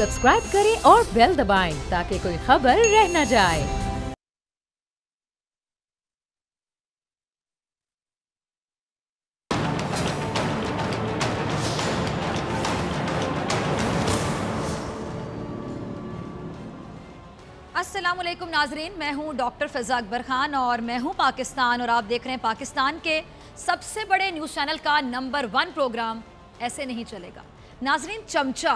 Subscribe करें और bell दबाएं ताकि कोई खबर रह न जाए। अस्सलामुअलैकुम नाजरीन, मैं हूं डॉक्टर फ़िज़ा अकबर ख़ान और मैं हूं पाकिस्तान और आप देख रहे हैं पाकिस्तान के सबसे बड़े न्यूज़ चैनल का नंबर 1 प्रोग्राम ऐसे नहीं चलेगा। नाजरीन, चमचा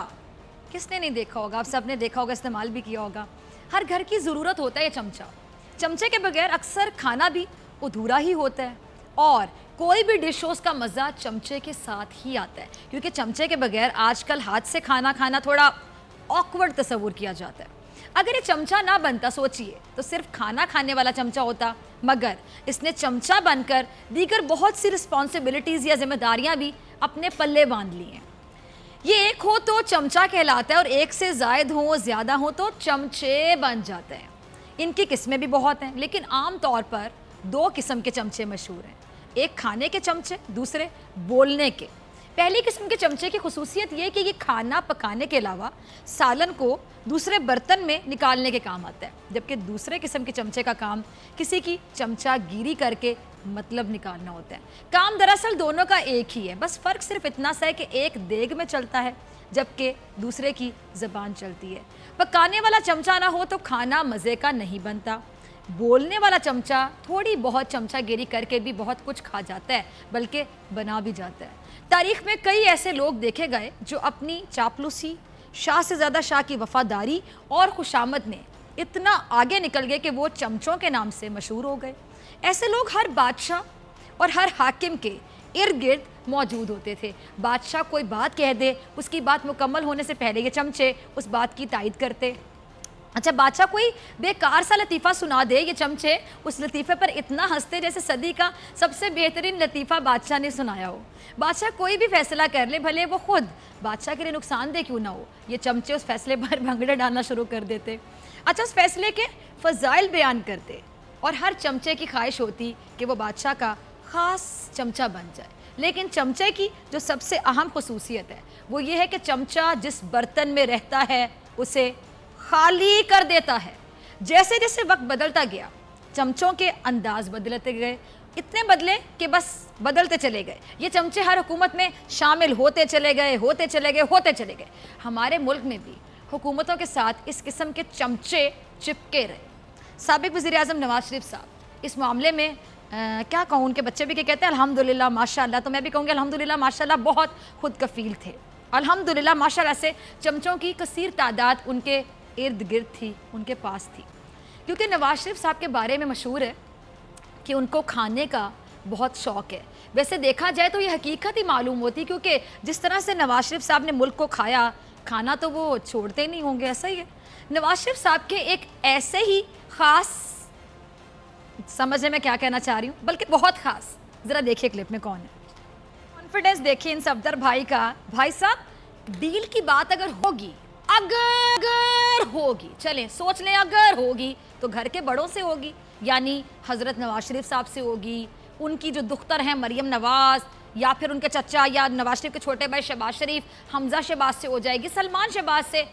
किसने नहीं देखा होगा, आप सबने देखा होगा, इस्तेमाल भी किया होगा। हर घर की ज़रूरत होता है ये चमचा। चमचे के बगैर अक्सर खाना भी अधूरा ही होता है और कोई भी डिश हो उसका मज़ा चमचे के साथ ही आता है, क्योंकि चमचे के बगैर आजकल हाथ से खाना खाना थोड़ा ऑकवर्ड तस्वुर किया जाता है। अगर ये चमचा ना बनता, सोचिए, तो सिर्फ खाना खाने वाला चमचा होता, मगर इसने चमचा बनकर दीगर बहुत सी रिस्पॉन्सिबिलिटीज़ या जिम्मेदारियां भी अपने पल्ले बांध ली हैं। ये एक हो तो चमचा कहलाता है और एक से ज़ायद हो, ज़्यादा हो तो चमचे बन जाते हैं। इनकी किस्में भी बहुत हैं, लेकिन आम तौर पर 2 किस्म के चमचे मशहूर हैं, एक खाने के चमचे, दूसरे बोलने के। पहली किस्म के चमचे की खुसूसियत ये कि ये खाना पकाने के अलावा सालन को दूसरे बर्तन में निकालने के काम आता है, जबकि दूसरे किस्म के चमचे का काम किसी की चमचागिरी करके मतलब निकालना होता है। काम दरअसल दोनों का एक ही है, बस फ़र्क सिर्फ इतना सा है कि एक देग में चलता है जबकि दूसरे की ज़बान चलती है। पकाने वाला चमचा ना हो तो खाना मज़े का नहीं बनता। बोलने वाला चमचा थोड़ी बहुत चमचागिरी करके भी बहुत कुछ खा जाता है, बल्कि बना भी जाता है। तारीख में कई ऐसे लोग देखे गए जो अपनी चापलूसी, शाह से ज़्यादा शाह की वफादारी और खुशामद में इतना आगे निकल गए कि वो चमचों के नाम से मशहूर हो गए। ऐसे लोग हर बादशाह और हर हाकिम के इर्द गिर्द मौजूद होते थे। बादशाह कोई बात कह दे, उसकी बात मुकम्मल होने से पहले ये चमचे उस बात की तायद करते। अच्छा, बादशाह कोई बेकार सा लतीफ़ा सुना दे, ये चमचे उस लतीफ़े पर इतना हंसते जैसे सदी का सबसे बेहतरीन लतीफ़ा बादशाह ने सुनाया हो। बादशाह कोई भी फैसला कर ले, भले वो खुद बादशाह के लिए नुकसानदेह क्यों ना हो, ये चमचे उस फैसले पर भंगड़े डालना शुरू कर देते। अच्छा, उस फैसले के फ़ज़ाइल बयान करते और हर चमचे की ख्वाहिश होती कि वो बादशाह का ख़ास चमचा बन जाए। लेकिन चमचे की जो सबसे अहम खसूसियत है वो ये है कि चमचा जिस बर्तन में रहता है उसे खाली कर देता है। जैसे जैसे वक्त बदलता गया चमचों के अंदाज बदलते गए, इतने बदले कि बस बदलते चले गए। ये चमचे हर हुकूमत में शामिल होते चले गए। हमारे मुल्क में भी हुकूमतों के साथ इस किस्म के चमचे चिपके रहे। साबिक वज़ीर-ए-आज़म नवाज शरीफ साहब इस मामले में क्या कहूँ, उनके बच्चे भी क्या कहते हैं, अल्हम्दुलिल्लाह माशाअल्लाह, तो मैं भी कहूँगी अल्हम्दुलिल्लाह माशाअल्लाह, बहुत खुद कफ़ील थे। अल्हम्दुलिल्लाह माशाअल्लाह से चमचों की कसीर तादाद उनके इर्द गिर्द थी, उनके पास थी, क्योंकि नवाज शरीफ साहब के बारे में मशहूर है कि उनको खाने का बहुत शौक़ है। वैसे देखा जाए तो ये हकीकत ही मालूम होती, क्योंकि जिस तरह से नवाज शरीफ साहब ने मुल्क को खाया, खाना तो वो छोड़ते नहीं होंगे, ऐसा ही है। नवाज शरीफ साहब के एक ऐसे ही ख़ास, समझे मैं क्या कहना चाह रही हूँ, बल्कि बहुत ख़ास, ज़रा देखिए क्लिप में कौन है। कॉन्फिडेंस देखिए इन सफदर भाई का। भाई साहब, डील की बात अगर होगी, अगर होगी, चलें सोच लें, अगर होगी तो घर के बड़ों से होगी, यानी हज़रत नवाज शरीफ साहब से होगी, उनकी जो दुख्तर हैं मरियम नवाज़, या फिर उनके चचा या नवाज शरीफ के छोटे भाई शहबाज शरीफ, हमजा शहबाज से हो जाएगी, सलमान शहबाज से।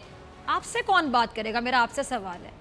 आपसे कौन बात करेगा? मेरा आपसे सवाल है।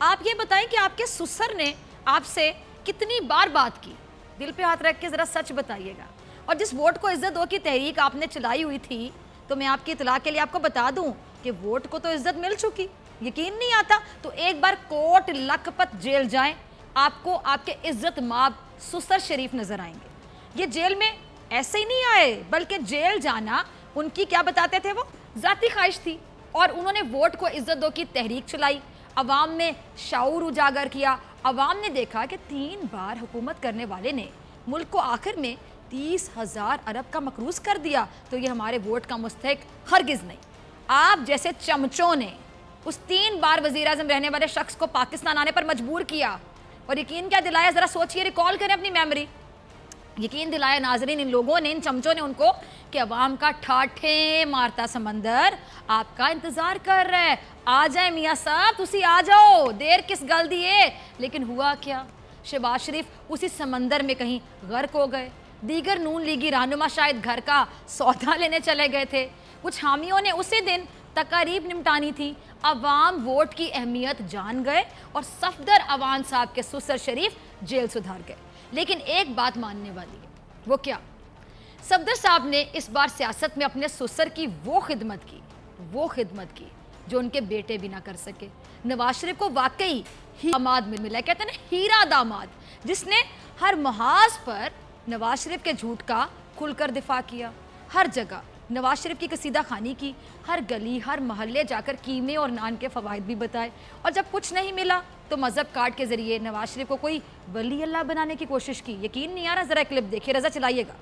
आप ये बताएं कि आपके ससुर ने आपसे कितनी बार बात की? दिल पे हाथ रख के ज़रा सच बताइएगा। और जिस वोट को इज़्ज़त दो की तहरीक आपने चलाई हुई थी, तो मैं आपकी इतला के लिए आपको बता दूं कि वोट को तो इज्जत मिल चुकी। यकीन नहीं आता तो एक बार कोट लखपत जेल जाएं, आपको आपके इज्जत माब ससुर शरीफ नजर आएंगे। ये जेल में ऐसे ही नहीं आए, बल्कि जेल जाना उनकी क्या बताते थे, वो जाती ख्वाहिश थी, और उन्होंने वोट को इज्जत दो की तहरीक चलाई, अवाम में शाऊर उजागर किया। अवाम ने देखा कि 3 बार हुकूमत करने वाले ने मुल्क को आखिर में 30,000 अरब का मकरूज कर दिया, तो ये हमारे वोट का मुस्तहिक हरगिज़ नहीं। आप जैसे चमचों ने उस 3 बार वज़ीर-ए-आज़म रहने वाले शख्स को पाकिस्तान आने पर मजबूर किया, और यकीन क्या दिलाया, ज़रा सोचिए, रिकॉल करें अपनी मेमोरी। यकीन दिलाया नाजरीन इन लोगों ने, इन चमचों ने उनको कि अवाम का ठाठे मारता समंदर आपका इंतज़ार कर रहा है, आ जाए मियाँ साहब, तुसी आ जाओ, देर किस गल दी है। लेकिन हुआ क्या, शहबाज शरीफ उसी समंदर में कहीं गर्क हो गए। दीगर नून लीगी रहनुमा शायद घर का सौदा लेने चले गए थे। कुछ हामियों ने उसी दिन तकारीब निपटानी थी, अवाम वोट की अहमियत जान गए और सफदर अवान साहब के सुसर शरीफ जेल सुधार गए। लेकिन एक बात मानने वाली है, वो क्या? सफदर साहब ने इस बार सियासत में अपने सुसर की वो खिदमत की जो उनके बेटे भी ना कर सके। नवाज शरीफ को वाकई ही दामाद मिला, कहते हैं ना हीरा दामाद, जिसने हर महाज पर नवाज शरीफ के झूठ का खुलकर दिफा किया, हर जगह नवाज शरीफ की कसीदा खानी की, हर गली हर मोहल्ले जाकर कीमे और नान के फ़वाइद भी बताए, और जब कुछ नहीं मिला तो मजहब कार्ड के जरिए नवाज शरीफ को कोई वली अल्लाह बनाने की कोशिश की। यकीन नहीं आ रहा? ज़रा क्लिप देखिए, रजा चलाइएगा।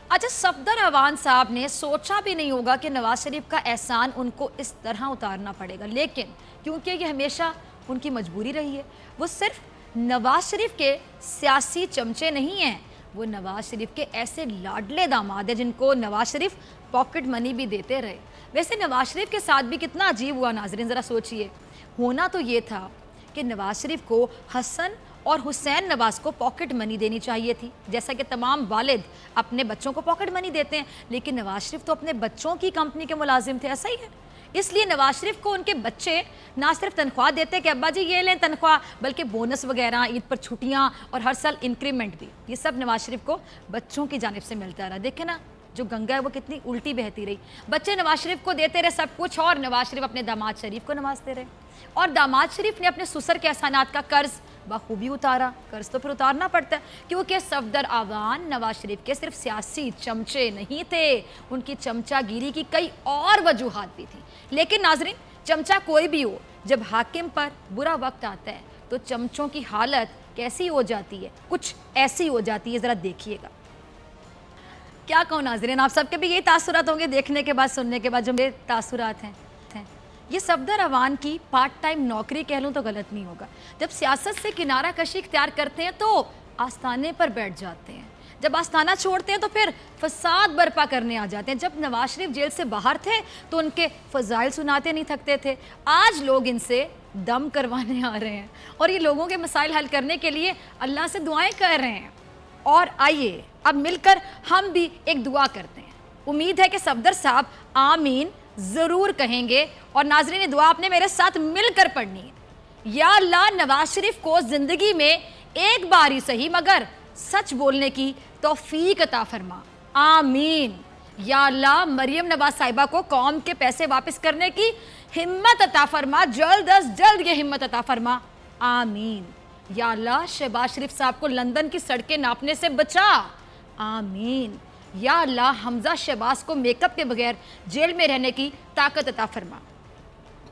अच्छा, सफदर अवान साहब ने सोचा भी नहीं होगा कि नवाज शरीफ का एहसान उनको इस तरह उतारना पड़ेगा, लेकिन क्योंकि ये हमेशा उनकी मजबूरी रही है, वो सिर्फ नवाज शरीफ के सियासी चमचे नहीं हैं, वो नवाज शरीफ के ऐसे लाडले दामाद हैं जिनको नवाज शरीफ पॉकेट मनी भी देते रहे। वैसे नवाज शरीफ के साथ भी कितना अजीब हुआ नाजरीन, ज़रा सोचिए। होना तो ये था कि नवाज शरीफ को हसन और हुसैन नवाज को पॉकेट मनी देनी चाहिए थी, जैसा कि तमाम वालिद अपने बच्चों को पॉकेट मनी देते हैं, लेकिन नवाज शरीफ तो अपने बच्चों की कंपनी के मुलाजिम थे, ऐसा ही है। इसलिए नवाज शरीफ को उनके बच्चे ना सिर्फ तनख्वाह देते कि अब्बा जी ये लें तनख्वाह, बल्कि बोनस वगैरह, ईद पर छुट्टियां और हर साल इंक्रीमेंट भी, ये सब नवाज शरीफ को बच्चों की जानिब से मिलता रहा। देखे ना जो गंगा है वो कितनी उल्टी बहती रही। बच्चे नवाज शरीफ को देते रहे सब कुछ, और नवाज शरीफ अपने दामाद शरीफ को नवाजते रहे, और दामाद शरीफ ने अपने सुसर के एहसानात का कर्ज बखूबी उतारा। कर्ज तो फिर उतारना पड़ता है, क्योंकि सफदर अवान नवाज शरीफ के सिर्फ सियासी चमचे नहीं थे, उनकी चमचागिरी की कई और वजूहात भी थी। लेकिन नाजरीन, चमचा कोई भी हो, जब हाकिम पर बुरा वक्त आता है तो चमचों की हालत कैसी हो जाती है, कुछ ऐसी हो जाती है, ज़रा देखिएगा। क्या कहूँ नाजरीन, आप सबके भी यही तासुरात होंगे देखने के बाद, सुनने के बाद, जो मेरे तासुरात हैं। ये सफदर अवान की पार्ट टाइम नौकरी कह लूँ तो गलत नहीं होगा। जब सियासत से किनारा कशी इख्तियार करते हैं तो आस्थाने पर बैठ जाते हैं, जब आस्थाना छोड़ते हैं तो फिर फसाद बर्पा करने आ जाते हैं। जब नवाज शरीफ जेल से बाहर थे तो उनके फजाइल सुनाते नहीं थकते थे, आज लोग इनसे दम करवाने आ रहे हैं और ये लोगों के मसाइल हल करने के लिए अल्लाह से दुआएं कर रहे हैं। और आइए अब मिलकर हम भी एक दुआ करते हैं। उम्मीद है कि सफदर साहब आमीन ज़रूर कहेंगे, और नाज़रीन ये दुआ आपने मेरे साथ मिलकर पढ़नी है। या अल्लाह, नवाज शरीफ को ज़िंदगी में एक बार ही सही मगर सच बोलने की तौफीक अता फरमा, आमीन। या अल्लाह, मरियम नवाज साहिबा को कौम के पैसे वापस करने की हिम्मत अता फरमा, जल्द अज जल्द ये हिम्मत अता फरमा, आमीन। या अल्लाह, शहबाज शरीफ साहब को लंदन की सड़कें नापने से बचा, आमीन। या अल्लाह, हमजा शहबाज को मेकअप के बगैर जेल में रहने की ताकत अता फरमा,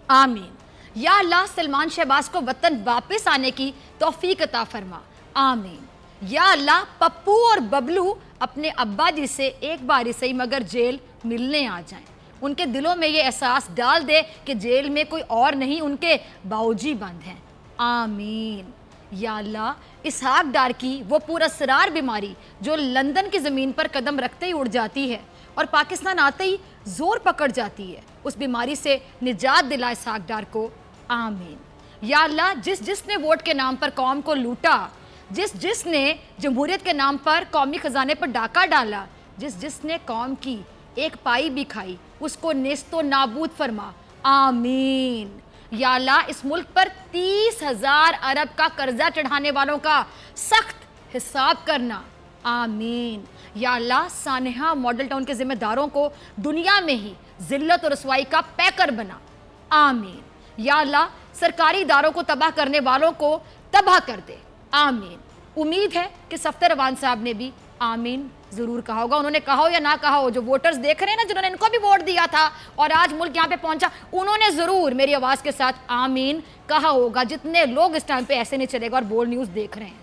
आमीन। या अल्लाह, सलमान शहबाज को वतन वापस आने की तौफीक अता फरमा, आमीन। या अल्लाह, पप्पू और बबलू अपने अब्बा जी से एक बार ही सही मगर जेल मिलने आ जाएं, उनके दिलों में ये एहसास डाल दे कि जेल में कोई और नहीं उनके बाऊजी बंद हैं, आमीन। या अल्लाह, इसहाक डार की वो पुरअसरार बीमारी जो लंदन की ज़मीन पर कदम रखते ही उड़ जाती है और पाकिस्तान आते ही जोर पकड़ जाती है, उस बीमारी से निजात दिला इसहाक डार को, आमीन। या अल्लाह, जिसने वोट के नाम पर कौम को लूटा, जिसने जमहूरियत के नाम पर कौमी खजाने पर डाका डाला, जिसने कौम की एक पाई भी खाई, उसको नेस्तो नाबूद फरमा, आमीन। या अल्लाह, इस मुल्क पर 30,000 अरब का कर्जा चढ़ाने वालों का सख्त हिसाब करना, आमीन। या अल्लाह, सानेहा मॉडल टाउन के जिम्मेदारों को दुनिया में ही जिल्लत और रसवाई का पैकर बना, आमीन। या अल्लाह, सरकारी इदारों को तबाह करने वालों को तबाह कर दे, आमीन। उम्मीद है कि सफदर अवान साहब ने भी आमीन ज़रूर कहा होगा। उन्होंने कहा हो या ना कहा हो, जो वोटर्स देख रहे हैं ना, जिन्होंने इनको भी वोट दिया था और आज मुल्क यहाँ पे पहुंचा, उन्होंने ज़रूर मेरी आवाज़ के साथ आमीन कहा होगा। जितने लोग इस टाइम पे ऐसे नहीं चलेगा और बोल न्यूज़ देख रहे हैं,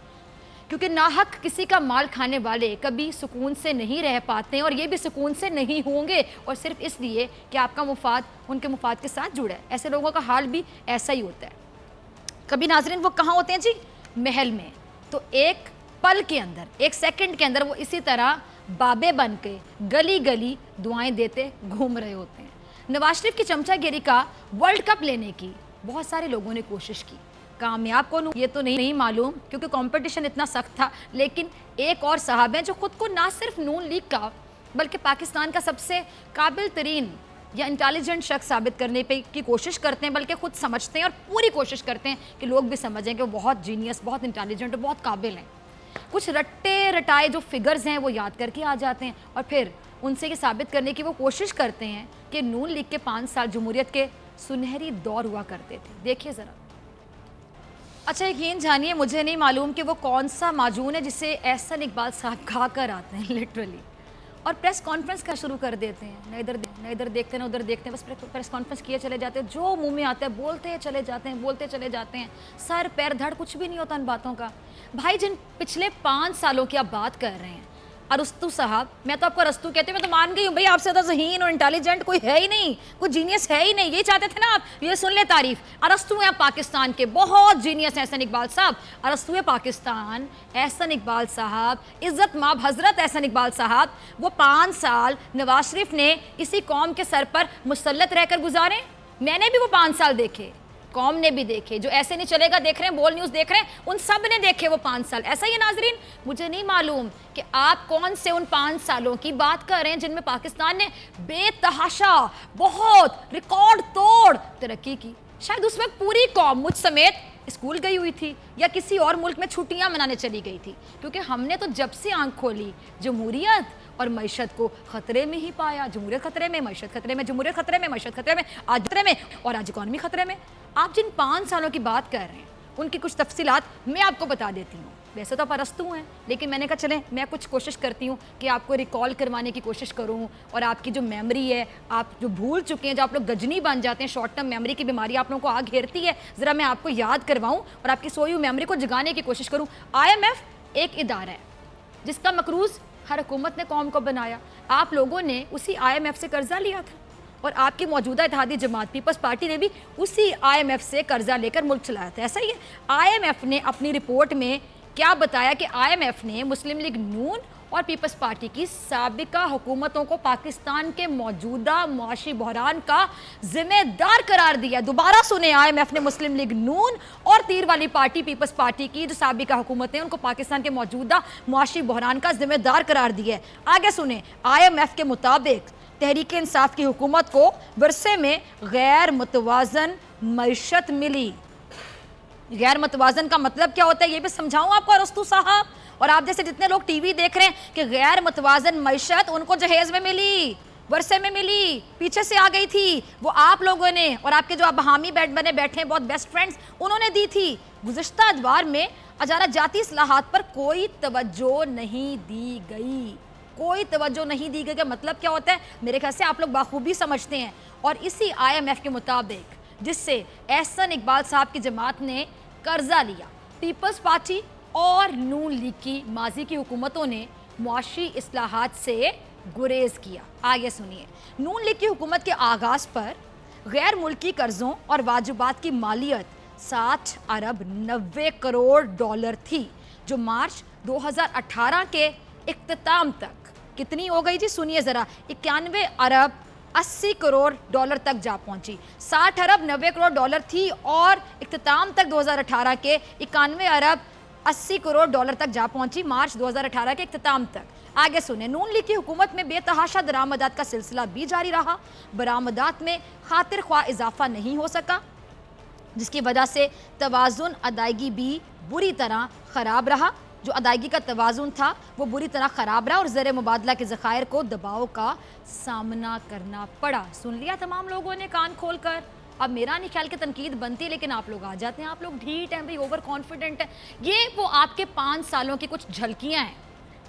क्योंकि नाहक किसी का माल खाने वाले कभी सुकून से नहीं रह पाते हैं, और ये भी सुकून से नहीं होंगे, और सिर्फ इसलिए कि आपका मुफाद उनके मुफाद के साथ जुड़ा है। ऐसे लोगों का हाल भी ऐसा ही होता है। कभी नाजरीन वो कहाँ होते हैं जी? महल में। तो एक पल के अंदर, एक सेकंड के अंदर वो इसी तरह बाबे बन के गली गली दुआएं देते घूम रहे होते हैं। नवाज शरीफ की चमचागिरी का वर्ल्ड कप लेने की बहुत सारे लोगों ने कोशिश की, कामयाब कौन ये तो नहीं मालूम क्योंकि कंपटीशन इतना सख्त था। लेकिन एक और साहब हैं जो खुद को ना सिर्फ नून लीग का बल्कि पाकिस्तान का सबसे काबिल तरीन या इंटेलिजेंट शख्स साबित करने पे की कोशिश करते हैं, बल्कि खुद समझते हैं और पूरी कोशिश करते हैं कि लोग भी समझें कि वो बहुत जीनियस, बहुत इंटेलिजेंट और बहुत काबिल हैं। कुछ रट्टे रटाए जो फिगर्स हैं वो याद करके आ जाते हैं और फिर उनसे ये साबित करने की वो कोशिश करते हैं कि नून लीग के 5 साल जमहूरियत के सुनहरी दौर हुआ करते थे। देखिए ज़रा। अच्छा, यकीन जानिए, मुझे नहीं मालूम कि वो कौन सा माजून है जिसे एहसन इकबाल साहब खा कर आते हैं लिटरली, और प्रेस कॉन्फ्रेंस का शुरू कर देते हैं। न इधर देखते हैं ना उधर देखते हैं, बस प्रेस कॉन्फ्रेंस किए चले जाते हैं, जो मुंह में आता है बोलते चले जाते हैं, बोलते चले जाते हैं। सर पैर धड़ कुछ भी नहीं होता इन बातों का। भाई, जिन पिछले 5 सालों की आप बात कर रहे हैं, अरस्तु साहब, मैं तो आपको अरस्तु कहती हूँ, मैं तो मान गई हूँ भाई, आपसे तो ज़हीन और इंटेलिजेंट कोई है ही नहीं, कोई जीनियस है ही नहीं। ये चाहते थे ना आप, ये सुन ले तारीफ। अरस्तु हैं पाकिस्तान के, बहुत जीनियस हैं एहसन इकबाल साहब। अरस्तु है पाकिस्तान, एहसन इकबाल साहब, इज़्ज़त माब हज़रत एहसन इकबाल साहब, वो 5 साल नवाज शरीफ ने इसी कौम के सर पर मुसल्लत रहकर गुजारे। मैंने भी वो 5 साल देखे, कौम ने भी देखे, जो ऐसे नहीं चलेगा देख रहे हैं, बोल न्यूज़ देख रहे हैं, उन सब ने देखे वो 5 साल। ऐसा ही है नाजरीन। मुझे नहीं मालूम कि आप कौन से उन 5 सालों की बात कर रहे हैं जिनमें पाकिस्तान ने बेतहाशा, बहुत रिकॉर्ड तोड़ तरक्की की। शायद उस वक्त पूरी कौम मुझ समेत स्कूल गई हुई थी या किसी और मुल्क में छुट्टियां मनाने चली गई थी, क्योंकि हमने तो जब से आंख खोली जमहूरियत और मईशत को खतरे में ही पाया। जमहूरियत खतरे में, मईशत खतरे में, जमहूरियत खतरे में, मईशत खतरे में, आज खतरे में और आज इकॉनमी खतरे में। आप जिन 5 सालों की बात कर रहे हैं उनकी कुछ तफसीलात मैं आपको बता देती हूँ। वैसे तो आप अरस्तु हैं, लेकिन मैंने कहा चलें मैं कुछ कोशिश करती हूँ कि आपको रिकॉल करवाने की कोशिश करूँ, और आपकी जो मेमोरी है, आप जो भूल चुके हैं, जो आप लोग गजनी बन जाते हैं, शॉर्ट टर्म मेमोरी की बीमारी आप लोगों को आ घेरती है, ज़रा मैं आपको याद करवाऊँ और आपकी सोई हुई मेमोरी को जगाने की कोशिश करूँ। IMF एक इदारा है जिसका मकरूज़ हर हुकूमत ने कौम को बनाया। आप लोगों ने उसी IMF से कर्जा लिया था और आपकी मौजूदा इत्तेहादी जमात पीपल्स पार्टी ने भी उसी IMF से कर्जा लेकर मुल्क चलाया था। ऐसा ही है। IMF ने अपनी रिपोर्ट में क्या बताया कि IMF ने मुस्लिम लीग नून और पीपल्स पार्टी की साबिका हुकूमतों को पाकिस्तान के मौजूदा मुआशी बहरान का जिम्मेदार करार दिया। दोबारा सुने, IMF ने मुस्लिम लीग नून और तीर वाली पार्टी पीपल्स पार्टी की जो साबिका हुकूमतें हैं उनको पाकिस्तान के मौजूदा मुआशी बहरान का जिम्मेदार करार दिया है। आगे सुने, IMF के मुताबिक तहरीक इंसाफ की हुकूमत को वर्षे में गैर मुतवाजन मईशत मिली। गैर मुतवाजन का मतलब क्या होता है ये भी समझाऊं आपको अरस्तु साहब, और आप जैसे जितने लोग टीवी देख रहे हैं कि गैर मुतवाजन मईशत उनको जहेज में मिली, वर्षे में मिली, पीछे से आ गई थी, वो आप लोगों ने और आपके जो आप हामी बैठ बने बैठे हैं बहुत बेस्ट फ्रेंड्स, उन्होंने दी थी। गुज़िश्ता अदवार में अजारा जाती इस्लाहात पर कोई तवज्जो नहीं दी गई। कोई तवज्जो नहीं दी गई का मतलब क्या होता है मेरे ख्याल से आप लोग बाखूबी समझते हैं। और इसी IMF के मुताबिक जिससे एहसन इकबाल साहब की जमात ने कर्जा लिया, पीपल्स पार्टी और नून लीग की माजी की हुकूमतों ने मुआशी इस्लाहात से गुरेज किया। आगे सुनिए, नून लीग की हुकूमत के आगाज़ पर गैर मुल्की कर्ज़ों और वाजिबात की मालियत 60 अरब 90 करोड़ डॉलर थी, जो मार्च 2018 के इख्तिताम तक कितनी हो गई जी? सुनिए ज़रा, 91 अरब 80 करोड़ डॉलर तक जा पहुंची। 60 अरब 90 करोड़ डॉलर थी और इख्तिताम तक 2018 के 91 अरब 80 करोड़ डॉलर तक जा पहुंची, मार्च 2018 के इख्तिताम तक। आगे सुने, नून लीग की हुकूमत में बेतहाशा दरामदात का सिलसिला भी जारी रहा। बरामदात में खातिर ख्वाह इजाफा नहीं हो सका, जिसकी वजह से तवाज़ुन अदायगी भी बुरी तरह ख़राब रहा। जो अदायगी का तवाज़ुन था वो बुरी तरह ख़राब रहा और ज़र मुबादला के ज़खायर को दबाव का सामना करना पड़ा। सुन लिया तमाम लोगों ने कान खोल कर। अब मेरा नहीं ख्याल कि तनकीद बनती है, लेकिन आप लोग आ जाते हैं, आप लोग ढीठ हैं भाई, ओवर कॉन्फिडेंट हैं। ये वो आपके 5 सालों की कुछ झलकियाँ हैं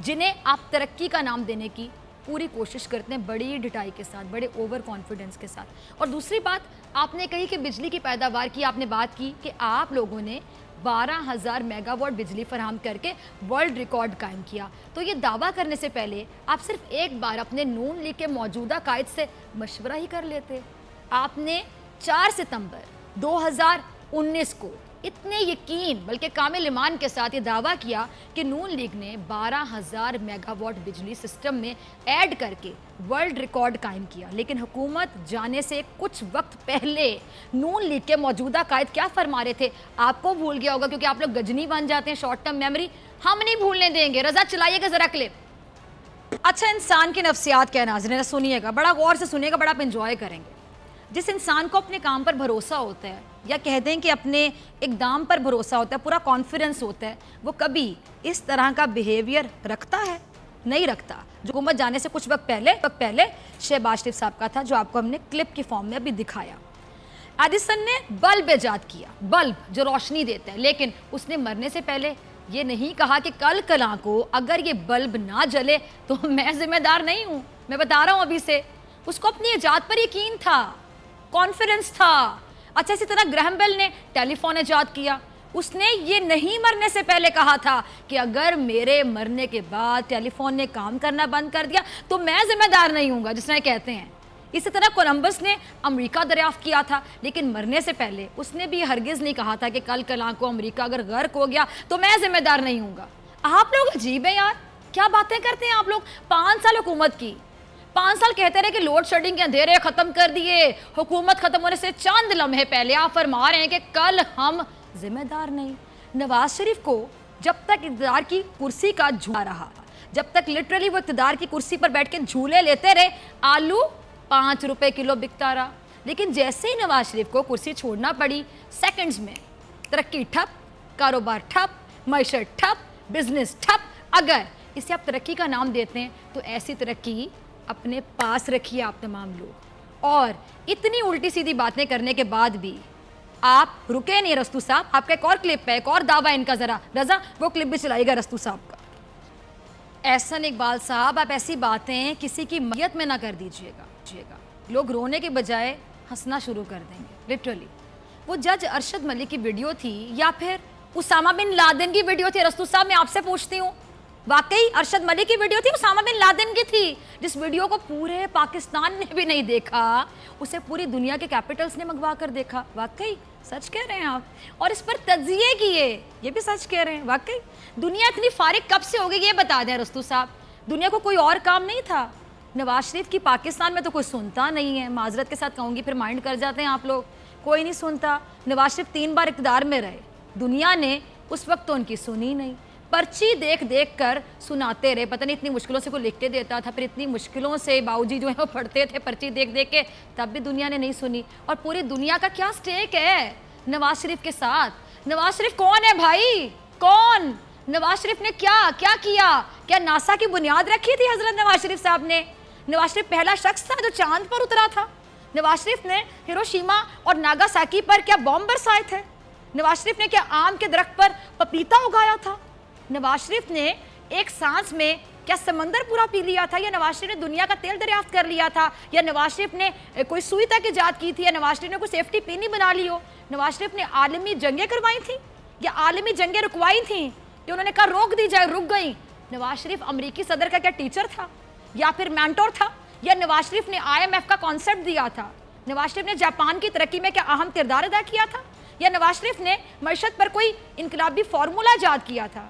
जिन्हें आप तरक्की का नाम देने की पूरी कोशिश करते हैं, बड़ी ढिठाई के साथ, बड़े ओवर कॉन्फिडेंस के साथ। और दूसरी बात आपने कही कि बिजली की पैदावार की आपने बात की कि आप लोगों ने 12,000 मेगावाट बिजली फराहम करके वर्ल्ड रिकॉर्ड कायम किया। तो ये दावा करने से पहले आप सिर्फ एक बार अपने नून लीग के मौजूदा कायद से मशवरा ही कर लेते। आपने 4 सितंबर 2019 को इतने यकीन बल्कि कामिल ईमान के साथ ये दावा किया कि नून लीग ने 12,000 मेगावाट बिजली सिस्टम में ऐड करके वर्ल्ड रिकॉर्ड कायम किया। लेकिन हुकूमत जाने से कुछ वक्त पहले नून लीग के मौजूदा कायद क्या फरमा रहे थे आपको भूल गया होगा, क्योंकि आप लोग गजनी बन जाते हैं, शॉर्ट टर्म मेमोरी। हम नहीं भूलने देंगे। रजा चलाइएगा जरा क्लिप। अच्छा, इंसान की नफ्सियात क्या है नाज़रीन, सुनिएगा, बड़ा गौर से सुनिएगा, बड़ा आप इंजॉय करेंगे। जिस इंसान को अपने काम पर भरोसा होता है, या कह दें कि अपने इक़दाम पर भरोसा होता है, पूरा कॉन्फिडेंस होता है, वो कभी इस तरह का बिहेवियर रखता है? नहीं रखता। जो हुकूमत जाने से कुछ वक्त पहले शहबाज शरीफ साहब का था, जो आपको हमने क्लिप की फॉर्म में अभी दिखाया। एडिसन ने बल्ब ईजाद किया, बल्ब जो रोशनी देता है, लेकिन उसने मरने से पहले ये नहीं कहा कि कल कला को अगर ये बल्ब ना जले तो मैं जिम्मेदार नहीं हूं। मैं बता रहा हूं अभी से, उसको अपनी ईजाद पर यकीन था, कॉन्फिडेंस था। अच्छा, इसी तरह ग्रैहम बेल ने टेलीफोन ईजाद किया, उसने ये नहीं मरने से पहले कहा था कि अगर मेरे मरने के बाद टेलीफोन ने काम करना बंद कर दिया तो मैं जिम्मेदार नहीं हूँगा, जिस तरह कहते हैं। इसी तरह कोलंबस ने अमेरिका दरियाफ्त किया था, लेकिन मरने से पहले उसने भी हरगिज़ नहीं कहा था कि कल कला को अमेरिका अगर गर्क हो गया तो मैं जिम्मेदार नहीं हूँगा। आप लोग अजीब है यार, क्या बातें करते हैं आप लोग। 5 साल हुकूमत की, 5 साल कहते रहे कि लोड शेडिंग के अंधेरे ख़त्म कर दिए, हुकूमत ख़त्म होने से चंद लम्हे पहले आप फरमा रहे हैं कि कल हम जिम्मेदार नहीं। नवाज शरीफ को जब तक इक़्तिदार की कुर्सी का झूला रहा, जब तक लिटरली वो इक़्तिदार की कुर्सी पर बैठ के झूले लेते रहे, आलू 5 रुपए किलो बिकता रहा। लेकिन जैसे ही नवाज शरीफ को कुर्सी छोड़ना पड़ी, सेकंड्स में तरक्की ठप, कारोबार ठप, मईशत ठप, बिजनेस ठप। अगर इसे आप तरक्की का नाम देते हैं तो ऐसी तरक्की अपने पास रखिए आप तमाम लोग। और इतनी उल्टी सीधी बातें करने के बाद भी आप रुके नहीं। रस्तू साहब, आपका एक और क्लिप है, एक और दावा इनका, जरा रजा वो क्लिप भी चलाइएगा रस्तू साहब का। एहसन इकबाल साहब, आप ऐसी बातें किसी की मैयत में ना कर दीजिएगा। लोग रोने के बजाय हंसना शुरू कर देंगे। लिटरली वो जज अरशद मलिक की वीडियो थी या फिर उसामा बिन लादेन की वीडियो थी? रस्तू साहब, मैं आपसे पूछती हूँ, वाकई अरशद मलिक की वीडियो थी, उसामा बिन लादेन की थी? जिस वीडियो को पूरे पाकिस्तान ने भी नहीं देखा, उसे पूरी दुनिया के कैपिटल्स ने मंगवा कर देखा। वाकई सच कह रहे हैं आप, और इस पर तज्जिए किए, ये भी सच कह रहे हैं। वाकई दुनिया इतनी फारिग कब से हो गई ये बता दें रस्तू साहब। दुनिया को कोई और काम नहीं था? नवाज शरीफ की पाकिस्तान में तो कोई सुनता नहीं है। माजरत के साथ कहूँगी, फिर माइंड कर जाते हैं आप लोग, कोई नहीं सुनता। नवाज शरीफ 3 बार इक़्तिदार में रहे, दुनिया ने उस वक्त तो उनकी सुनी नहीं। पर्ची देख देख कर सुनाते रहे, पता नहीं इतनी मुश्किलों से कोई लिख के देता था, फिर इतनी मुश्किलों से बाबूजी जो है वो पढ़ते थे पर्ची देख देख के, तब भी दुनिया ने नहीं सुनी। और पूरी दुनिया का क्या स्टेक है नवाज शरीफ के साथ? नवाज शरीफ कौन है भाई, कौन? नवाज शरीफ ने क्या क्या किया? क्या नासा की बुनियाद रखी थी हजरत नवाज शरीफ साहब ने? नवाज शरीफ पहला शख्स था जो चांद पर उतरा था। नवाज शरीफ ने हिरोशिमा और नागासाकी पर क्या बॉम्ब बरसाए थे? नवाज शरीफ ने क्या आम के दरख्त पर पपीता उगाया था? नवाज शरीफ ने एक सांस में क्या समंदर पूरा पी लिया था? या नवाज शरीफ ने दुनिया का तेल दरियाफ्त कर लिया था? या नवाज शरीफ ने कोई सुई तक ईजाद की थी? या नवाज शरीफ ने कोई सेफ्टी पिन नहीं बना ली हो? नवाज शरीफ ने आलमी जंगें करवाई थी या आलमी जंगें रुकवाई थी कि उन्होंने कहा रोक दी जाए, रुक गई? नवाज शरीफ अमरीकी सदर का क्या टीचर था या फिर मेंटोर था? या नवाज शरीफ ने IMF का कॉन्सेप्ट दिया था? नवाज शरीफ ने जापान की तरक्की में क्या अहम किरदार अदा किया था? या नवाज शरीफ ने मईशत पर कोई इनकलाबी फार्मूला ईजाद किया था?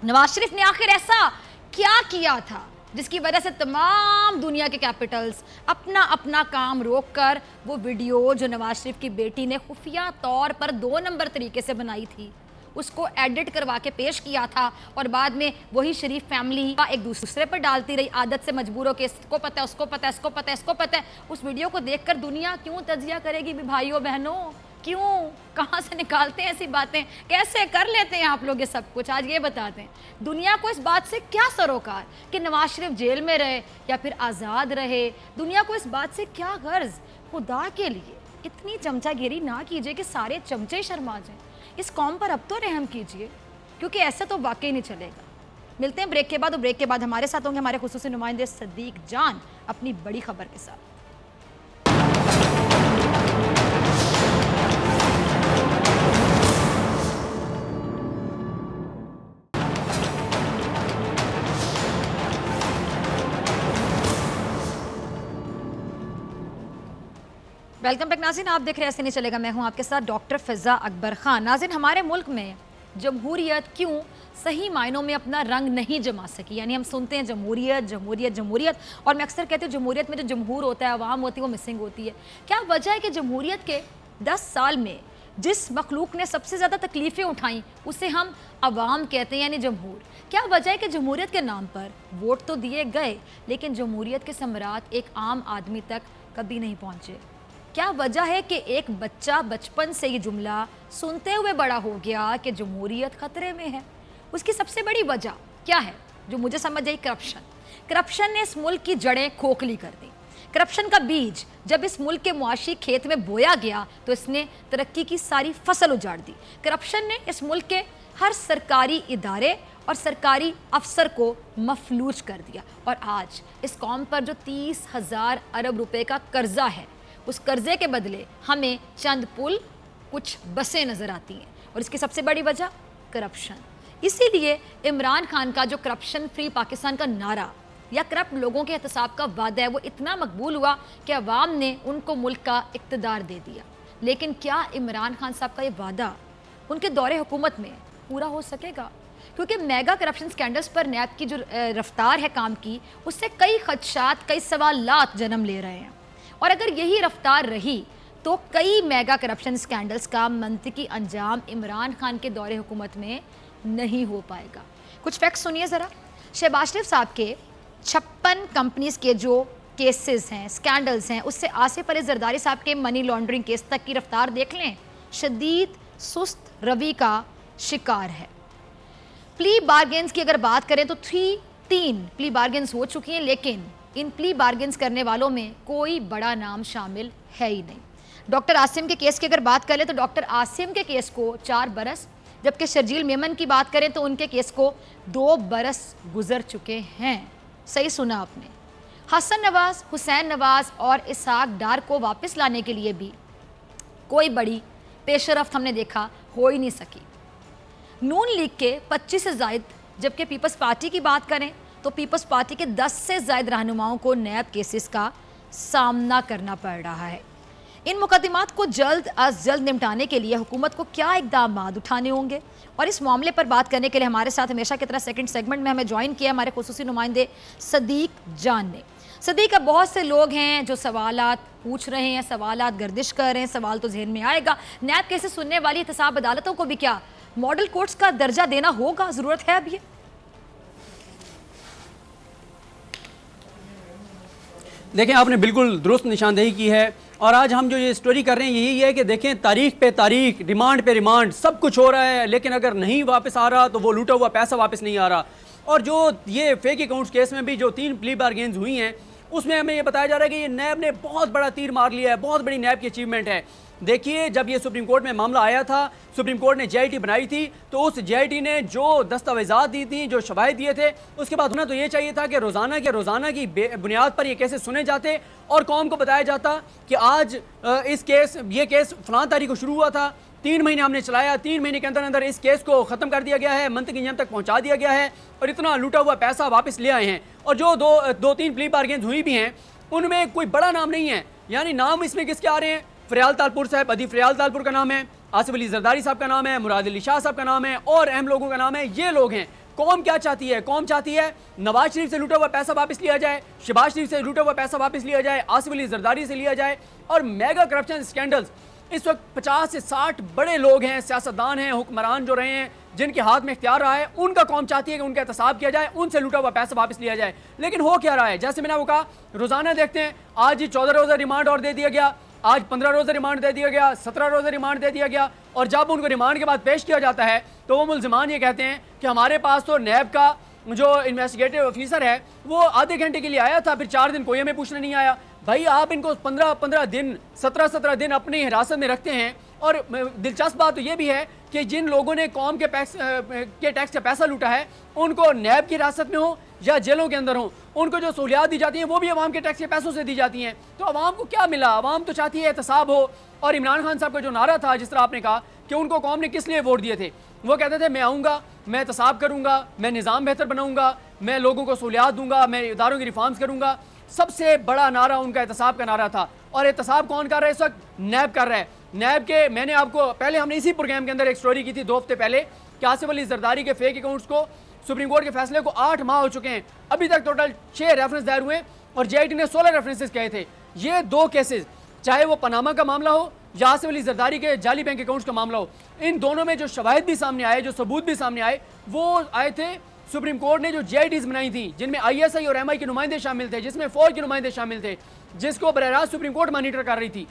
नवाज शरीफ ने आखिर ऐसा क्या किया था जिसकी वजह से तमाम दुनिया के कैपिटल्स अपना अपना काम रोककर वो वीडियो जो नवाज शरीफ की बेटी ने खुफिया तौर पर 2 नंबर तरीके से बनाई थी उसको एडिट करवा के पेश किया था, और बाद में वही शरीफ फैमिली का एक दूसरे पर डालती रही, आदत से मजबूर हो के इसको पता है, उसको पता है, इसको पता है, इसको पता है। उस वीडियो को देखकर दुनिया क्यों तजिया करेगी भी भाइयों बहनों? क्यों? कहाँ से निकालते हैं ऐसी बातें? कैसे कर लेते हैं आप लोग ये सब कुछ? आज ये बताते हैं दुनिया को इस बात से क्या सरोकार कि नवाज शरीफ जेल में रहे या फिर आज़ाद रहे? दुनिया को इस बात से क्या गर्ज? खुदा के लिए इतनी चमचागिरी ना कीजिए कि सारे चमचे शर्मा जाएं। इस कौम पर अब तो रहम कीजिए, क्योंकि ऐसा तो वाकई नहीं चलेगा। मिलते हैं ब्रेक के बाद, और ब्रेक के बाद हमारे साथ होंगे हमारे खुसूसी नुमाइंदे सदीक जान अपनी बड़ी खबर के साथ। वेलकम बैक नाज़रीन, आप देख रहे हैं ऐसे नहीं चलेगा, मैं हूं आपके साथ डॉक्टर फ़िज़ा अकबर खान। नाज़रीन, हमारे मुल्क में जमहूरियत क्यों सही मायनों में अपना रंग नहीं जमा सकी? यानी हम सुनते हैं जमहूरियत जमहूरियत जमहूरियत, और मैं अक्सर कहती हूँ जमहूरियत में जो जमहूर होता है, अवाम होती है, वो मिसिंग होती है। क्या वजह है कि जमहूरियत के 10 साल में जिस मखलूक ने सबसे ज़्यादा तकलीफ़ें उठाई उसे हम अवाम कहते हैं, यानी जमहूर। क्या वजह है कि जमहूरियत के नाम पर वोट तो दिए गए लेकिन जमहूरियत के समरात एक आम आदमी तक कभी नहीं पहुँचे? क्या वजह है कि एक बच्चा बचपन से ये जुमला सुनते हुए बड़ा हो गया कि जमहूरियत ख़तरे में है? उसकी सबसे बड़ी वजह क्या है जो मुझे समझ आई? करप्शन। करप्शन ने इस मुल्क की जड़ें खोखली कर दी। करप्शन का बीज जब इस मुल्क के मुआशी खेत में बोया गया तो इसने तरक्की की सारी फसल उजाड़ दी। करप्शन ने इस मुल्क के हर सरकारी इदारे और सरकारी अफसर को मफलूज कर दिया और आज इस कौम पर जो 30,000 अरब रुपए का कर्जा है, उस कर्जे के बदले हमें चंद पुल, कुछ बसें नज़र आती हैं और इसकी सबसे बड़ी वजह करप्शन। इसीलिए इमरान खान का जो करप्शन फ्री पाकिस्तान का नारा या करप्ट लोगों के एहतसाब का वादा है वो इतना मकबूल हुआ कि अवाम ने उनको मुल्क का इक़्तिदार दे दिया। लेकिन क्या इमरान खान साहब का ये वादा उनके दौरे हुकूमत में पूरा हो सकेगा? क्योंकि मेगा करप्शन स्कैंडल्स पर नैब की जो रफ्तार है काम की, उससे कई खदशात, कई सवालात जन्म ले रहे हैं और अगर यही रफ्तार रही तो कई मेगा करप्शन स्कैंडल्स का मंतकी अंजाम इमरान खान के दौरे हुकूमत में नहीं हो पाएगा। कुछ फैक्ट्स सुनिए ज़रा। शहबाज शरीफ साहब के 56 कंपनीज के जो केसेस हैं, स्कैंडल्स हैं, उससे आसिफ अली जरदारी साहब के मनी लॉन्ड्रिंग केस तक की रफ्तार देख लें, शदीद सुस्त रवि का शिकार है। प्ली बार्गेन्स की अगर बात करें तो 3 प्ली बार्गेन्स हो चुकी हैं, लेकिन इन प्ली बार्गेन्स करने वालों में कोई बड़ा नाम शामिल है ही नहीं। डॉक्टर आसिम के केस की अगर बात करें तो डॉक्टर आसिम के केस को 4 बरस, जबकि शर्जील मेमन की बात करें तो उनके केस को 2 बरस गुजर चुके हैं। सही सुना आपने। हसन नवाज, हुसैन नवाज और इसहाक डार को वापस लाने के लिए भी कोई बड़ी पेशरफ्त हमने देखा हो ही नहीं सकी। नून लीग के 25 से ज़ायद, जबकि पीपल्स पार्टी की बात करें तो पीपल्स पार्टी के 10 से ज़ायद रहनुमाओं को नैब केसेस का सामना करना पड़ रहा है। इन मुकदमात को जल्द अज जल्द निपटाने के लिए हुकूमत को क्या इक़दाम उठाने होंगे और इस मामले पर बात करने के लिए हमारे साथ हमेशा की तरह सेकंड सेगमेंट में हमें ज्वाइन किया हमारे खुसूसी नुमाइंदे सदीक जान ने। सदीक, अब बहुत से लोग हैं जो सवालात पूछ रहे हैं, सवालात गर्दिश कर रहे हैं, सवाल तो जहन में आएगा, नैब केसेस सुनने वाली एहतसाब अदालतों को भी क्या मॉडल कोर्ट्स का दर्जा देना होगा? ज़रूरत है अब ये? देखें, आपने बिल्कुल दुरुस्त निशानदेही की है और आज हम जो ये स्टोरी कर रहे हैं यही है कि देखें, तारीख पे तारीख, रिमांड पे रिमांड, सब कुछ हो रहा है, लेकिन अगर नहीं वापस आ रहा तो वो लूटा हुआ पैसा वापस नहीं आ रहा। और जो ये फेक अकाउंट्स केस में भी जो 3 प्ली बार्गेन्स हुई हैं उसमें हमें ये बताया जा रहा है कि ये नैब ने बहुत बड़ा तीर मार लिया है, बहुत बड़ी नैब की अचीवमेंट है। देखिए, जब ये सुप्रीम कोर्ट में मामला आया था, सुप्रीम कोर्ट ने JIT बनाई थी, तो उस JIT ने जो दस्तावेजात दी थी, जो शवाहिद दिए थे, उसके बाद होना तो ये चाहिए था कि रोज़ाना की बुनियाद पर ये केसेस सुने जाते और कौम को बताया जाता कि आज ये केस फलां तारीख को शुरू हुआ था, 3 महीने हमने चलाया, 3 महीने के अंदर अंदर इस केस को ख़त्म कर दिया गया है, मंतकी अंजाम तक पहुँचा दिया गया है और इतना लूटा हुआ पैसा वापस ले आए हैं। और जो 2-3 प्ली बार्गेन्स हुई भी हैं उनमें कोई बड़ा नाम नहीं है, यानी नाम इसमें किसके आ रहे हैं? फ़रियाल तालपुर साहब, अदी फ़रियाल तालपुर का नाम है, आसिफ अली जरदारी साहब का नाम है, मुराद अली शाह साहब का नाम है और अहम लोगों का नाम है। ये लोग हैं। कौम क्या चाहती है? कौम चाहती है नवाज शरीफ से लूटा हुआ पैसा वापस लिया जाए, शहबाज शरीफ से लूटा हुआ पैसा वापस लिया जाए, आसिफ अली जरदारी से लिया जाए। और मेगा करप्शन स्कैंडल्स, इस वक्त 50 से 60 बड़े लोग हैं, सियासतदान हैं, हुक्मरान जो रहे हैं, जिनके हाथ में इख्तियार रहा है, उनका कौम चाहती है कि उनका एहतसाब किया जाए, उनसे लूटा हुआ पैसा वापस लिया जाए। लेकिन हो क्या रहा है? जैसे मैंने वो कहा, रोजाना देखते हैं, आज ही 14 रोज़ा रिमांड और दे दिया गया, आज 15 रोज़ा रिमांड दे दिया गया, 17 रोज़ा रिमांड दे दिया गया। और जब उनको रिमांड के बाद पेश किया जाता है तो वो मुल्ज़िमान ये कहते हैं कि हमारे पास तो नैब का जो इन्वेस्टिगेटिव ऑफिसर है वो आधे घंटे के लिए आया था, फिर 4 दिन कोई हमें पूछने नहीं आया। भाई, आप इनको 15-15 दिन, 17-17 दिन अपनी हिरासत में रखते हैं। और दिलचस्प बात तो ये भी है कि जिन लोगों ने कौम के टैक्स का पैसा लूटा है, उनको नैब की हिरासत में हो या जेलों के अंदर हो, उनको जो सहूलियात दी जाती हैं वो भी अवाम के टैक्स के पैसों से दी जाती हैं। तो अवाम को क्या मिला? अवाम तो चाहती है एहतसाब हो। और इमरान खान साहब का जो नारा था, जिस तरह आपने कहा कि उनको कौम ने किस लिए वोट दिए थे, वो कहते थे मैं आऊँगा, मैं एहतसाब करूँगा, मैं निज़ाम बेहतर बनाऊँगा, मैं लोगों को सहूलियात दूँगा, मैं इदारों की रिफॉर्म्स करूँगा। सबसे बड़ा नारा उनका एहतसाब का नारा था। और एहतसाब कौन कर रहा है इस वक्त? नैब कर रहा है। नैब के, मैंने आपको पहले, हमने इसी प्रोग्राम के अंदर एक स्टोरी की थी 2 हफ्ते पहले कि आसिफ अली जरदारी के फेक अकाउंट्स को सुप्रीम कोर्ट के फैसले को 8 माह हो चुके हैं, अभी तक टोटल 6 रेफरेंस दायर हुए और JIT ने 16 रेफरेंसेस कहे थे। ये 2 केसेस, चाहे वो पनामा का मामला हो, या आसिफ अली जरदारी के जाली बैंक अकाउंट्स का मामला हो, इन दोनों में जो शवाहिद भी सामने आए, जो सबूत भी सामने आए, वो आए थे सुप्रीम कोर्ट ने जो JITs बनाई थी, जिनमें ISI और MI के नुमाइंदे शामिल थे, जिसमें फौज के नुमाइंदे शामिल थे, जिसको बरह रास्त सुप्रीम कोर्ट मॉनिटर कर रही थी।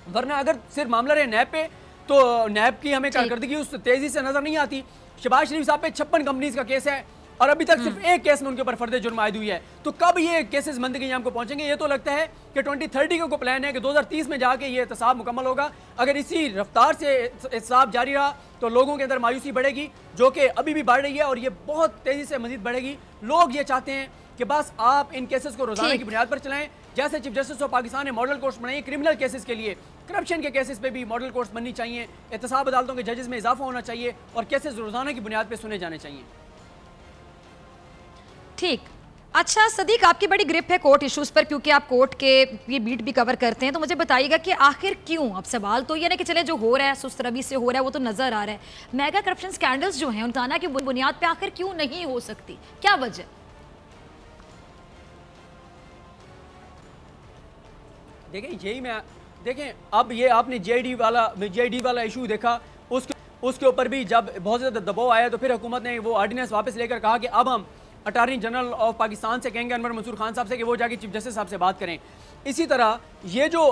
वरना अगर सिर्फ मामला रहे नैब पे, तो नैब की हमें कारकर्दगी उस तेजी से नजर नहीं आती। शहबाज शरीफ साहब पे 56 कंपनीज का केस है और अभी तक सिर्फ एक केस में उनके ऊपर फर्द जुर्म आयद हुई है। तो कब ये केसेस मंदगी हमको पहुंचेंगे? ये तो लगता है कि 2030 को प्लान है कि 2030 में जाके ये एहतसाब मुकम्मल होगा। अगर इसी रफ्तार से एहतसाब जारी रहा तो लोगों के अंदर मायूसी बढ़ेगी, जो कि अभी भी बढ़ रही है, और ये बहुत तेजी से मजीद बढ़ेगी। लोग ये चाहते हैं कि बस आप इन केसेस को रोजाना की बुनियाद पर चलाएं, जैसे चीफ जस्टिस ऑफ पाकिस्तान ने मॉडल कोर्ट्स बनाई क्रिमिनल केसेस के लिए, करप्शन के केसेस पे भी मॉडल कोर्ट्स बननी चाहिए, एहतसाब अदालतों के जजेस में इजाफा होना चाहिए और केसेस रोजाना की बुनियाद पर सुने जाने चाहिए। ठीक। अच्छा सदीक, आपकी बड़ी ग्रिप है कोर्ट इश्यूज पर, क्योंकि आप कोर्ट के ये बीट भी कवर करते हैं, तो मुझे बताइएगा कि आखिर क्यों, अब सवाल तो ये ना कि चले जो हो रहा है सुस्त रवि से हो रहा है वो तो नजर आ रहा है, मेगा करप्शन स्कैंडल्स जो हैं उनका की बुनियाद पे आखिर क्यों नहीं हो सकती, क्या वजह? देखें अब ये आपने JID वाला इशू देखा, उसके ऊपर भी जब बहुत ज़्यादा दबाव आया तो फिर हुकूमत ने वो ऑर्डिनेंस वापस लेकर कहा कि अब हम अटॉर्नी जनरल ऑफ पाकिस्तान से कहेंगे, अनवर मंसूर खान साहब से, कि वो जाके चीफ जस्टिस साहब से बात करें। इसी तरह ये जो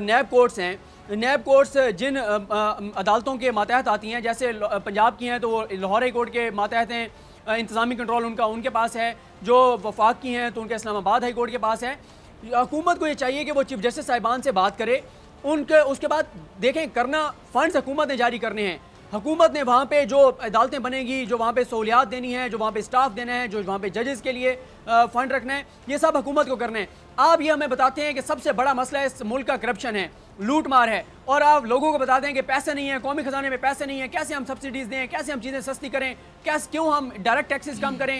नैब कोर्ट्स हैं, नैब कोर्ट्स जिन अदालतों के मातहत आती हैं, जैसे पंजाब की हैं तो वो लाहौर हाई कोर्ट के मातहत हैं, इंतज़ामी कंट्रोल उनके पास है, जो वफाक की हैं तो उनके इस्लामाबाद हाई कोर्ट के पास है। हुकूमत को ये चाहिए कि वो चीफ जस्टिस साहिबान से बात करे, उसके बाद देखें करना फंड्स हुकूमत ने जारी करने हैं, हुकूमत ने वहाँ पे जो अदालतें बनेगी, जो वहाँ पे सहूलियात देनी है, जो वहाँ पे स्टाफ देना है, जो वहाँ पे जजेस के लिए फंड रखना है, ये सब हुकूमत को करना है। आप ये हमें बताते हैं कि सबसे बड़ा मसला इस मुल्क का करप्शन है, लूट मार है, और आप लोगों को बताते हैं कि पैसे नहीं है, कौमी खजाने में पैसे नहीं है, कैसे हम सब्सिडीज दें, कैसे हम चीज़ें सस्ती करें, क्यों हम डायरेक्ट टैक्सेस कम करें,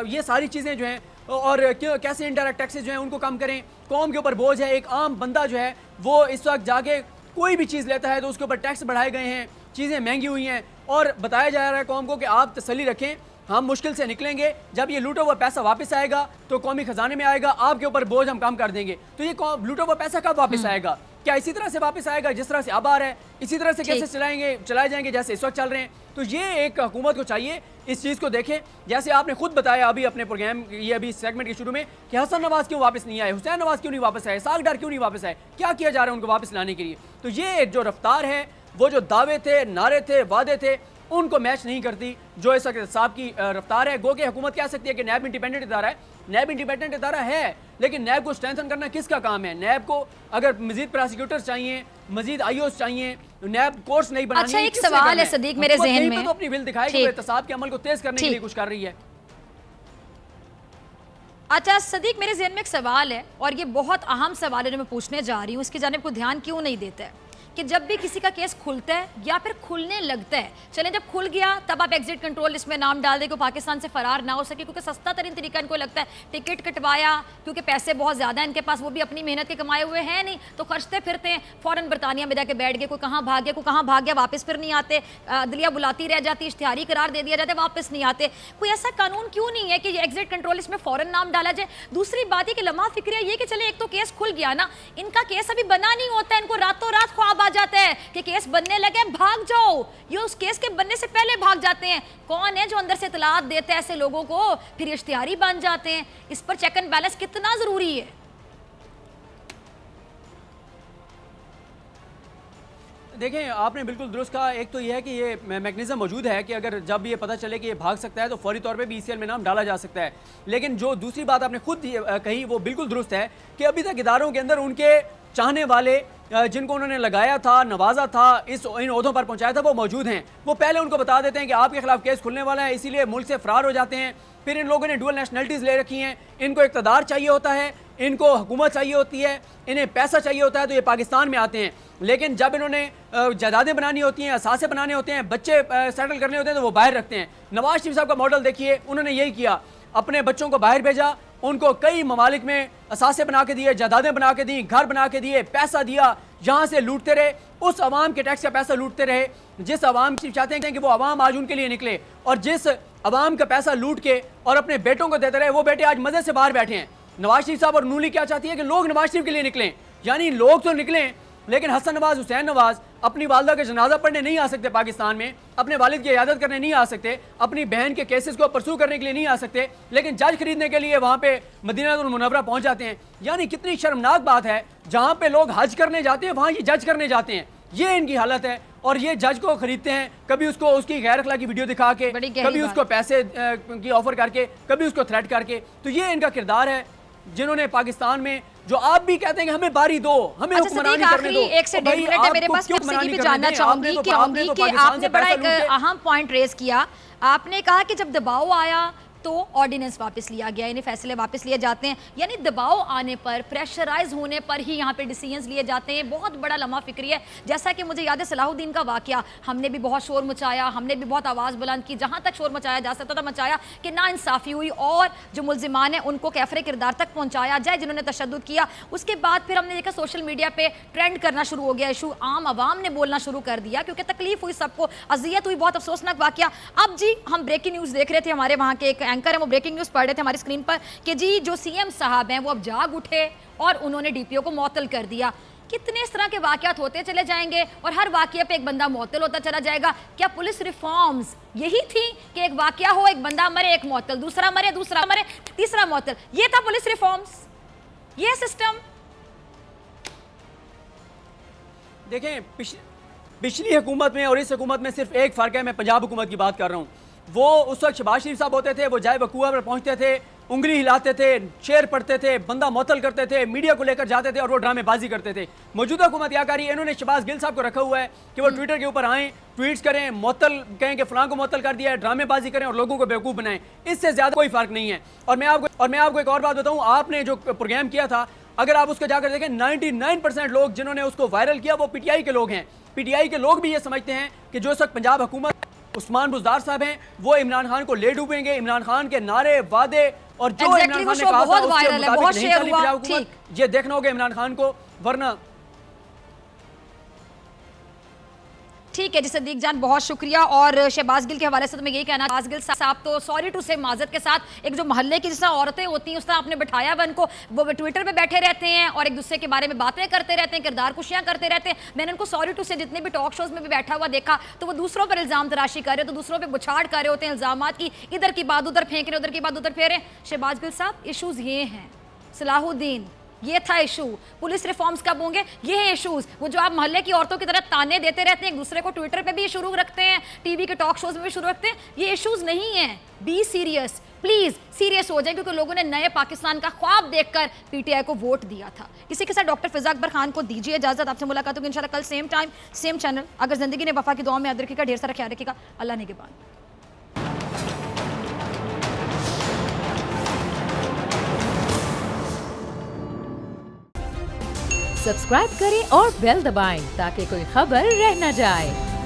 ये सारी चीज़ें जो हैं, और कैसे इनडायरेक्ट टैक्सेस जो हैं उनको कम करें। कौम के ऊपर बोझ है, एक आम बंदा जो है वो इस वक्त जाके कोई भी चीज़ लेता है तो उसके ऊपर टैक्स बढ़ाए गए हैं, चीज़ें महंगी हुई हैं, और बताया जा रहा है कौम को कि आप तसल्ली रखें, हम मुश्किल से निकलेंगे, जब ये लूटा हुआ पैसा वापस आएगा तो कौमी खजाने में आएगा, आपके ऊपर बोझ हम कम कर देंगे। तो ये लूटा हुआ पैसा कब वापस आएगा? क्या इसी तरह से वापस आएगा जिस तरह से अब आ रहा है? इसी तरह से कैसे चलाए जाएंगे जैसे इस वक्त चल रहे हैं? तो ये एक हुकूमत को चाहिए इस चीज़ को देखें, जैसे आपने खुद बताया अभी अपने प्रोग्राम ये अभी सेगमेंट के शुरू में कि हसन नवाज क्यों वापस नहीं आए, हुसैन नवाज क्यों नहीं वापस आए, साग डार क्यों नहीं वापस आए, क्या किया जा रहा है उनको वापस लाने के लिए? तो ये जो रफ्तार है, वो जो दावे थे, नारे थे, वादे थे, उनको मैच नहीं करती जो इस वक्त साहब की रफ्तार है। गो के हुकूमत कह सकती है कि नैब इंडिपेंडेंट इदारा है, नैब इंडिपेंडेंट इदारा है, लेकिन नैब को स्ट्रेंथन करना किसका काम है? नैब को अगर मजीद प्रोसिक्यूटर्स चाहिए, मजीद IOs चाहिए, नैब कोर्स नहीं बनानी। अच्छा, एक सवाल है सदीक मेरे ज़हन में, तो अपनी विल दिखाएगी, एहतसाब के अमल को तेज करने के लिए कुछ कर रही है। अच्छा सदीक, मेरे ज़हन में एक सवाल है, और ये बहुत अहम सवाल है जो मैं पूछने जा रही हूँ, इसकी जानिब को ध्यान क्यों नहीं देता है कि जब भी किसी का केस खुलता है या फिर खुलने लगता है, चलें जब खुल गया तब आप एग्जिट कंट्रोल इसमें नाम डाल दें कि पाकिस्तान से फरार ना हो सके, क्योंकि सस्ता तरीन तरीका इनको लगता है, टिकट कटवाया, क्योंकि पैसे बहुत ज़्यादा हैं इनके पास, वो भी अपनी मेहनत के कमाए हुए हैं नहीं, तो खर्चते फिरते हैं, फ़ौरन बरतानिया में जाके बैठ गए, कोई कहाँ भाग गया, कोई कहाँ भाग गया, वापस फिर नहीं आते, अदलिया बुलाती रह जाती, इश्तिहारी करार दे दिया जाता है, वापस नहीं आते। कोई ऐसा कानून क्यों नहीं है कि ये एग्जिट कंट्रोल इसमें फ़ौरन नाम डाला जाए? दूसरी बात है कि लम्हा फिक्रिया ये कि चले एक तो केस खुल गया ना, इनका केस अभी बना नहीं होता है, इनको रातों रात ख्वाब आ जाता है कि केस बनने लगे भाग जाओ, ये उस केस के बनने से पहले भाग जाते हैं। कौन है जो अंदर से इतलात देते हैं ऐसे लोगों को, फिर इश्तिहारी बन जाते हैं? इस पर चेक एंड बैलेंस कितना जरूरी है? देखें आपने बिल्कुल दुरुस्त कहा, एक तो ये है कि ये मैकेनिज्म मौजूद है कि अगर जब ये पता चले कि ये भाग सकता है तो फौरी तौर पे भी ECL में नाम डाला जा सकता है। लेकिन जो दूसरी बात आपने खुद कही वो बिल्कुल दुरुस्त है कि अभी तक इदारों के अंदर उनके चाहने वाले जिनको उन्होंने लगाया था, नवाजा था, इन ओहदों पर पहुंचाया था, वो मौजूद हैं। वो पहले उनको बता देते हैं कि आपके खिलाफ केस खुलने वाला है, इसीलिए मुल्क से फरार हो जाते हैं। फिर इन लोगों ने डुअल नेशनलिटीज़ ले रखी हैं, इनको इक़्तिदार चाहिए होता है, इनको हुकूमत चाहिए होती है, इन्हें पैसा चाहिए होता है, तो ये पाकिस्तान में आते हैं। लेकिन जब इन्होंने जायदादें बनानी होती हैं, असासे बनाने होते हैं, बच्चे सेटल करने होते हैं, तो वो बाहर रखते हैं। नवाज शरीफ साहब का मॉडल देखिए, उन्होंने यही किया, अपने बच्चों को बाहर भेजा, उनको कई ममालिक में असासे बना के दिए, जायदादें बना के दी, घर बना के दिए, पैसा दिया, जहाँ से लूटते रहे, उस अवाम के टैक्स का पैसा लूटते रहे, जिस अवाम की चाहते हैं कि वो अवाम आज उनके लिए निकले, और जिस अवाम का पैसा लूट के और अपने बेटों को देते रहे, वो बेटे आज मजे से बाहर बैठे हैं। नवाज शरीफ साहब और नूली क्या चाहती है कि लोग नवाज शरीफ के लिए निकलें, यानी लोग तो निकलें लेकिन हसन नवाज, हुसैन नवाज अपनी वालदा का जनाजा पढ़ने नहीं आ सकते पाकिस्तान में, अपने वालिद की इयादत करने नहीं आ सकते, अपनी बहन के केसेस को परसू करने के लिए नहीं आ सकते, लेकिन जज खरीदने के लिए वहाँ पे मदीनातुल मुनव्वरा पहुँच जाते हैं। यानी कितनी शर्मनाक बात है, जहाँ पे लोग हज करने जाते हैं वहाँ ये जज करने जाते हैं। ये इनकी हालत है और ये जज को खरीदते हैं, कभी उसको उसकी गैर अखलाकी वीडियो दिखा के, कभी उसको पैसे की ऑफर करके, कभी उसको थ्रेट करके। तो ये इनका किरदार है जिन्होंने पाकिस्तान में, जो आप भी कहते हैं कि हमें बारी दो, हमें हुक्मरानी करने दो। 1 से 1.5 मिनट है मेरे पास, मैं आपसे भी जानना चाहूंगी कि आपने बड़ा एक अहम पॉइंट रेज किया। आपने कहा कि जब दबाव आया तो ऑर्डिनेंस वापस लिया गया, यानी फैसले वापस लिए जाते हैं, यानी दबाव आने पर, प्रेशराइज होने पर ही यहाँ पे डिसीजंस लिए जाते हैं। बहुत बड़ा लम्हा फिक्री है। जैसा कि मुझे याद है सलाहुद्दीन का वाकया, हमने भी बहुत शोर मचाया, हमने भी बहुत आवाज़ बुलंद की, जहाँ तक शोर मचाया जा सकता था मचाया कि नाइंसाफ़ी हुई और जो मुल्जिमान हैं उनको कैफरे किरदार तक पहुँचाया जाए जिन्होंने तशद्दुद किया। उसके बाद फिर हमने देखा सोशल मीडिया पर ट्रेंड करना शुरू हो गया इशू, आम आवाम ने बोलना शुरू कर दिया क्योंकि तकलीफ हुई, सबको अजियत हुई, बहुत अफसोसनाक वाकया। अब जी हम ब्रेकिंग न्यूज़ देख रहे थे, हमारे वहाँ के एक एंकर है वो ब्रेकिंग न्यूज़ पढ़ रहे थे हमारी स्क्रीन पर कि जी जो सीएम साहब हैं वो अब जाग उठे और उन्होंने डीपीओ को मुअत्तल कर दिया। कितने इस तरह के वाकयात होते चले जाएंगे और हर वाकये पे एक बंदा मुअत्तल होता चला जाएगा। क्या पुलिस रिफॉर्म्स यही थी कि एक वाकया हो, एक बंदा मरे, एक मुअत्तल, दूसरा मरे, तीसरा मुअत्तल? ये था पुलिस रिफॉर्म्स, ये सिस्टम? देखें, पिछली हुकूमत में और इस हुकूमत में सिर्फ एक फ़र्क है। मैं पंजाब हुकूमत की बात कर रहा हूँ। वो उस वक्त शहबाज शरीफ साहब होते थे, वो जाए वकूआ पर पहुँचते थे, उंगली हिलाते थे, शेर पढ़ते थे, बंदा मुअत्तल करते थे, मीडिया को लेकर जाते थे और वो ड्रामेबाजी करते थे। मौजूदा हुकूमत क्या करी, इन्होंने शहबाज गिल साहब को रखा हुआ है कि वो ट्विटर के ऊपर आएँ, ट्वीट्स करें, मुअत्तल कहें कि फलां को मुअत्तल कर दिया है, ड्रामेबाजी करें और लोगों को बेवकूफ़ बनाएं। इससे ज़्यादा कोई फ़र्क नहीं है। और मैं आपको एक और बात बताऊँ, आपने जो प्रोग्राम किया था, अगर आप उसको जाकर देखें, 99% लोग जिन्होंने उसको वायरल किया वो पीटीआई के लोग हैं। पीटीआई के लोग भी ये समझते हैं कि जो इस वक्त पंजाब हुकूमत उस्मान बुज़दार साहब हैं वो इमरान खान को ले डूबेंगे। इमरान खान के नारे, वादे और जो इमरान खान ने कहा था उसके मुताबिक नहीं चली पंजाब हुकूमत। ये देखना होगा इमरान खान को, वरना ठीक है जी। सदीक जान बहुत शुक्रिया। और शहबाज गिल के हवाले से तो मैं यही कहना, शहबाज गिल साहब तो सॉरी टू से माजरत के साथ एक जो मोहल्ले की जिस तरह औरतें होती हैं उस तरह आपने बैठाया हुआ उनको, वो ट्विटर पे बैठे रहते हैं और एक दूसरे के बारे में बातें करते रहते हैं, किरदार कुशियाँ करते रहते हैं। मैंने उनको सॉरी टू से जितने भी टॉक शोज में भी बैठा हुआ देखा तो वो दूसरों पर इल्ज़ाम तराशी कर रहे हो, तो दूसरों पर बुछाड़ कर रहे होते हैं इल्ज़ाम की, इधर की बात उधर फेंक रहे, उधर की बात उधर फेर रहे। शहबाज गिल साहब इशूज़ ये हैं, सलाहुद्दीन ये था इशू, पुलिस रिफॉर्म्स कब होंगे ये है इशूज। वो जो आप मोहल्ले की औरतों की तरह ताने देते रहते हैं एक दूसरे को, ट्विटर पे भी शुरू रखते हैं, टीवी के टॉक शोज में भी शुरू रखते हैं, ये इशूज नहीं है। बी सीरियस, प्लीज सीरियस हो जाए, क्योंकि लोगों ने नए पाकिस्तान का ख्वाब देखकर पीटीआई को वोट दिया था। इसी के साथ डॉक्टर फिजा अकबर खान को दीजिए इजाजत। आपसे मुलाकात होगी इंशाल्लाह कल सेम टाइम सेम चैनल। अगर जिंदगी ने वफा की दुआ में याद रखिएगा, ढेर सारा ख्याल रखिएगा। अल्लाह निगहबान। सब्सक्राइब करें और बेल दबाएं ताकि कोई खबर रह न जाए।